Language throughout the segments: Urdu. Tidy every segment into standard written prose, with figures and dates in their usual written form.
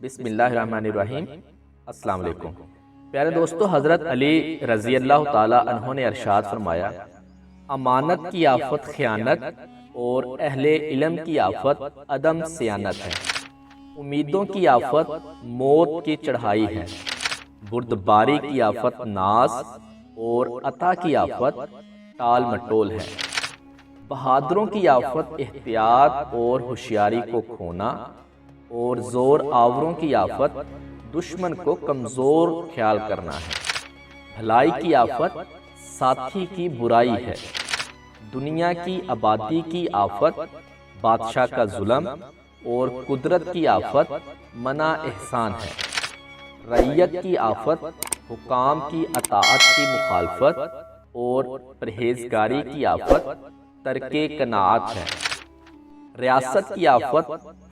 بسم اللہ الرحمن الرحیم۔ السلام علیکم پیارے دوستو، حضرت علی رضی اللہ تعالی عنہ نے ارشاد فرمایا، امانت کی آفت خیانت اور اہل علم کی آفت عدم صیانت ہے۔ امیدوں کی آفت موت کی چڑھائی ہے۔ بردباری کی آفت ناز اور عطا کی آفت ٹال مٹول ہے۔ بہادروں کی آفت احتیاط اور ہوشیاری کو کھونا، اور زور آوروں کی آفت دشمن کو کمزور خیال کرنا ہے۔ بھلائی کی آفت ساتھی کی برائی ہے۔ دنیا کی آبادی کی آفت بادشاہ کا ظلم، اور قدرت کی آفت منع احسان ہے۔ رعیت کی آفت حکام کی اطاعت کی مخالفت، اور پرہیزگاری کی آفت ترک قناعت ہے۔ ریاست کی آفت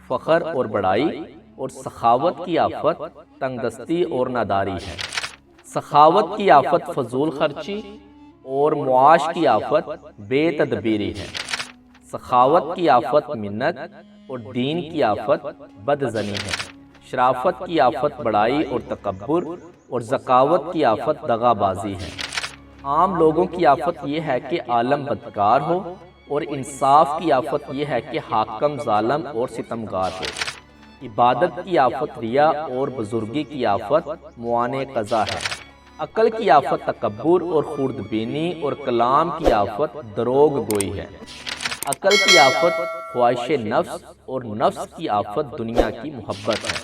فخر اور بڑائی، اور سخاوت کی آفت تنگ دستی اور ناداری ہے۔ سخاوت کی آفت فضول خرچی، اور معاش کی آفت بے تدبیری ہے۔ سخاوت کی آفت منت، اور دین کی آفت بدظنی ہے۔ شرافت کی آفت بڑائی اور تکبر، اور ذکاوت کی آفت دغا بازی ہے۔ عام لوگوں کی آفت یہ ہے کہ عالم بدکار ہو، اور انصاف کی آفت یہ ہے کہ حاکم ظالم اور ستمگار ہو۔ عبادت کی آفت ریا، اور بزرگی کی آفت معانے قضا ہے۔ عقل کی آفت تکبر اور خوردبینی، اور کلام کی آفت دروغ گوئی ہے۔ عقل کی آفت خواہش نفس، اور نفس کی آفت دنیا کی محبت ہے۔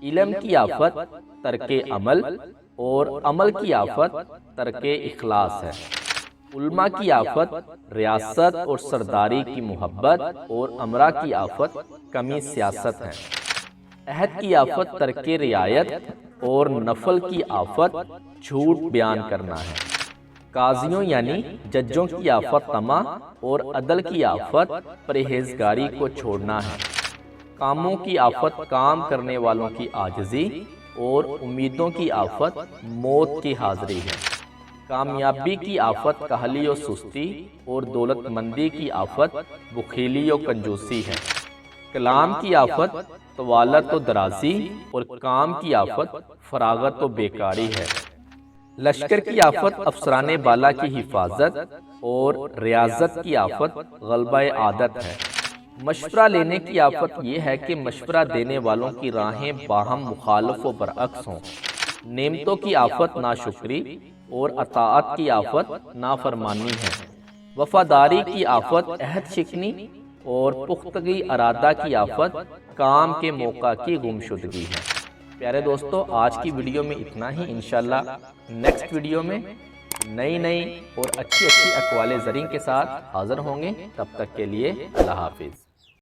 علم کی آفت ترک عمل، اور عمل کی آفت ترک اخلاص ہے۔ علماء کی آفت ریاست اور سرداری کی محبت، اور امرا کی آفت کمی سیاست ہے۔ عہد کی آفت ترک رعایت، اور نفل کی آفت جھوٹ بیان کرنا ہے۔ قاضیوں یعنی ججوں کی آفت طمع، اور عدل کی آفت پرہیزگاری کو چھوڑنا ہے۔ کاموں کی آفت کام کرنے والوں کی عاجزی، اور امیدوں کی آفت موت کی حاضری ہے۔ کامیابی کی آفت کاہلی و سستی، اور دولت مندی کی آفت بخیلی و کنجوسی ہے۔ کلام کی آفت طوالت و درازی، اور کام کی آفت فراغت و بیکاری ہے۔ لشکر کی آفت افسرانے بالا کی حفاظت، اور ریاضت کی آفت غلبہ عادت ہے۔ مشورہ لینے کی آفت یہ ہے کہ مشورہ دینے والوں کی راہیں باہم مخالف و برعکس ہوں۔ نعمتوں کی آفت ناشکری، اور اطاعت کی آفت نافرمانی ہے۔ وفاداری کی آفت عہد شکنی، اور پختگی ارادہ کی آفت کام کے موقع کی گمشدگی ہے۔ پیارے دوستو، آج کی ویڈیو میں اتنا ہی۔ انشاءاللہ نیکسٹ ویڈیو میں نئی اور اچھی اقوال زرین کے ساتھ حاضر ہوں گے۔ تب تک کے لیے اللہ حافظ۔